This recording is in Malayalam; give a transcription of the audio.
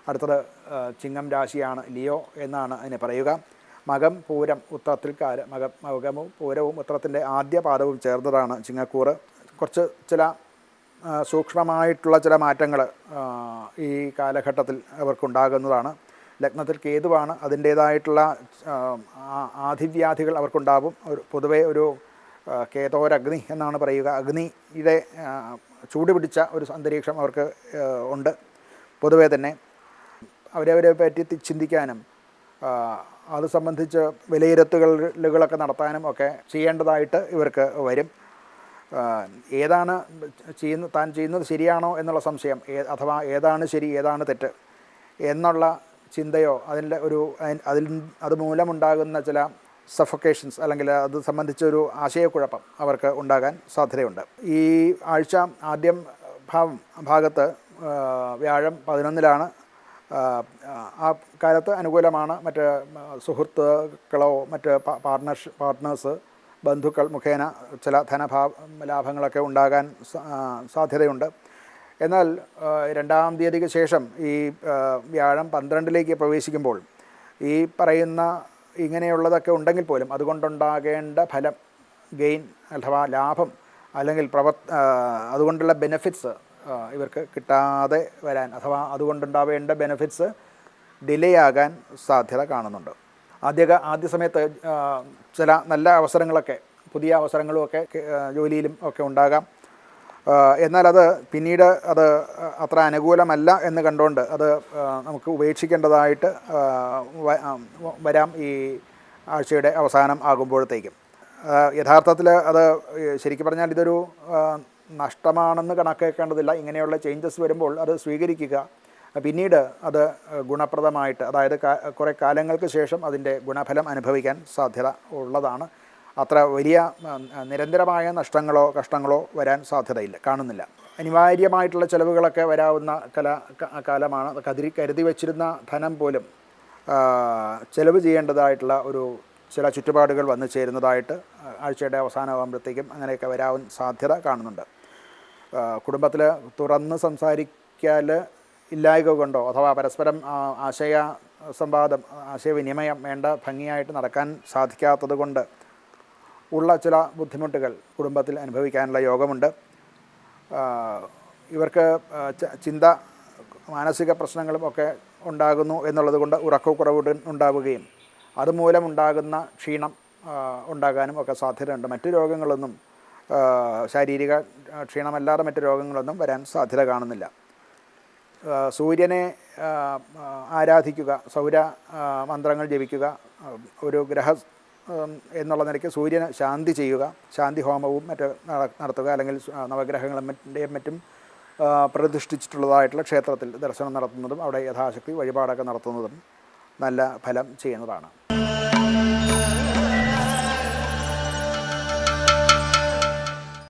അടുത്തത് ചിങ്ങം രാശിയാണ്, ലിയോ എന്നാണ് അതിനെ പറയുക. മകം പൂരം ഉത്രത്തിൽ മകവും പൂരവും ഉത്രത്തിൻ്റെ ആദ്യ പാദവും ചേർന്നതാണ് ചിങ്ങക്കൂറ്. കുറച്ച് ചില സൂക്ഷ്മമായിട്ടുള്ള ചില മാറ്റങ്ങൾ ഈ കാലഘട്ടത്തിൽ അവർക്കുണ്ടാകുന്നതാണ്. ലഗ്നത്തിൽ കേതുവാണ്, അതിൻ്റേതായിട്ടുള്ള ആധിവ്യാധികൾ അവർക്കുണ്ടാവും. പൊതുവേ ഒരു കേതോരഗ്നി എന്നാണ് പറയുക. അഗ്നിയുടെ ചൂട് പിടിച്ച ഒരു അന്തരീക്ഷം അവർക്ക് ഉണ്ട്. പൊതുവേ തന്നെ അവരവരെ പറ്റി ചിന്തിക്കാനും അത് സംബന്ധിച്ച് വിലയിരുത്തലുകളൊക്കെ നടത്താനും ഒക്കെ ചെയ്യേണ്ടതായിട്ട് ഇവർക്ക് വരും. ഏതാണ് താൻ ചെയ്യുന്നത് ശരിയാണോ എന്നുള്ള സംശയം, അഥവാ ഏതാണ് ശരി ഏതാണ് തെറ്റ് എന്നുള്ള ചിന്തയോ അത് മൂലമുണ്ടാകുന്ന ചില സഫക്കേഷൻസ് അല്ലെങ്കിൽ അത് സംബന്ധിച്ചൊരു ആശയക്കുഴപ്പം അവർക്ക് ഉണ്ടാകാൻ സാധ്യതയുണ്ട്. ഈ ആഴ്ച ആദ്യം ഭാഗത്ത് വ്യാഴം 11-ലാണ്. ആ കാലത്ത് അനുകൂലമാണ്. മറ്റ് സുഹൃത്തുക്കളോ മറ്റ് പാർട്ട്നേഴ്സ് ബന്ധുക്കൾ മുഖേന ചില ലാഭങ്ങളൊക്കെ ഉണ്ടാകാൻ സാധ്യതയുണ്ട്. എന്നാൽ 2-ാം തീയതിക്ക് ശേഷം ഈ വ്യാഴം 12-ലേക്ക് പ്രവേശിക്കുമ്പോൾ ഈ പറയുന്ന ഇങ്ങനെയുള്ളതൊക്കെ ഉണ്ടെങ്കിൽ പോലും അതുകൊണ്ടുണ്ടാകേണ്ട ഫലം, ഗെയിൻ അഥവാ ലാഭം അല്ലെങ്കിൽ അതുകൊണ്ടുള്ള ബെനഫിറ്റ്സ് ഇവർക്ക് കിട്ടാതെ വരാൻ, അഥവാ അതുകൊണ്ടുണ്ടാവേണ്ട ബെനഫിറ്റ്സ് ഡിലേ ആകാൻ സാധ്യത കാണുന്നുണ്ട്. ആദ്യ സമയത്ത് ചില നല്ല അവസരങ്ങളൊക്കെ, പുതിയ അവസരങ്ങളുമൊക്കെ ജോലിയിലും ഒക്കെ ഉണ്ടാകാം. എന്നാൽ അത് പിന്നീട് അത് അത്ര അനുകൂലമല്ല എന്ന് കണ്ടുകൊണ്ട് അത് നമുക്ക് ഉപേക്ഷിക്കേണ്ടതായിട്ട് വരാം ഈ ആഴ്ചയുടെ അവസാനം ആകുമ്പോഴത്തേക്കും. യഥാർത്ഥത്തിൽ അത് ശരിക്കും പറഞ്ഞാൽ ഇതൊരു നഷ്ടമാണെന്ന് കണക്കാക്കേണ്ടതില്ല. ഇങ്ങനെയുള്ള ചേഞ്ചസ് വരുമ്പോൾ അത് സ്വീകരിക്കുക, പിന്നീട് അത് ഗുണപ്രദമായിട്ട്, അതായത് കുറേ കാലങ്ങൾക്ക് ശേഷം അതിൻ്റെ ഗുണഫലം അനുഭവിക്കാൻ സാധ്യത ഉള്ളതാണ്. അത്ര വലിയ നിരന്തരമായ നഷ്ടങ്ങളോ കഷ്ടങ്ങളോ വരാൻ കാണുന്നില്ല. അനിവാര്യമായിട്ടുള്ള ചിലവുകളൊക്കെ വരാവുന്ന കാലമാണ്. കരുതി വച്ചിരുന്ന ധനം പോലും ചിലവ് ചെയ്യേണ്ടതായിട്ടുള്ള ചില ചുറ്റുപാടുകൾ വന്നു ചേരുന്നതായിട്ട് ആഴ്ചയുടെ അവസാനമാകുമ്പോഴത്തേക്കും അങ്ങനെയൊക്കെ വരാൻ സാധ്യത കാണുന്നുണ്ട്. കുടുംബത്തിൽ തുറന്ന് സംസാരിക്കാൽ ഇല്ലായ്ക കൊണ്ടോ അഥവാ പരസ്പരം ആശയവിനിമയം വേണ്ട ഭംഗിയായിട്ട് നടക്കാൻ സാധിക്കാത്തത് കൊണ്ട് ഉള്ള ചില ബുദ്ധിമുട്ടുകൾ കുടുംബത്തിൽ അനുഭവിക്കാനുള്ള യോഗമുണ്ട്. ഇവർക്ക് മാനസിക പ്രശ്നങ്ങളും ഒക്കെ ഉണ്ടാകുന്നു എന്നുള്ളത് കൊണ്ട് ഉറക്കക്കുറവ് ഉണ്ടാവുകയും അതുമൂലമുണ്ടാകുന്ന ക്ഷീണം ഉണ്ടാകാനും ഒക്കെ സാധ്യതയുണ്ട്. മറ്റു രോഗങ്ങളൊന്നും, ശാരീരിക ക്ഷീണമല്ലാതെ മറ്റു രോഗങ്ങളൊന്നും വരാൻ സാധ്യത കാണുന്നില്ല. സൂര്യനെ ആരാധിക്കുക, സൗര മന്ത്രങ്ങൾ ജപിക്കുക, ഒരു എന്നുള്ള നിലയ്ക്ക് സൂര്യന് ശാന്തി ചെയ്യുക, ശാന്തി ഹോമവും നടത്തുക, അല്ലെങ്കിൽ നവഗ്രഹങ്ങളുടെയും മറ്റും പ്രതിഷ്ഠിച്ചിട്ടുള്ളതായിട്ടുള്ള ക്ഷേത്രത്തിൽ ദർശനം നടത്തുന്നതും അവിടെ യഥാശക്തി വഴിപാടൊക്കെ നടത്തുന്നതും നല്ല ഫലം ചെയ്യുന്നതാണ്.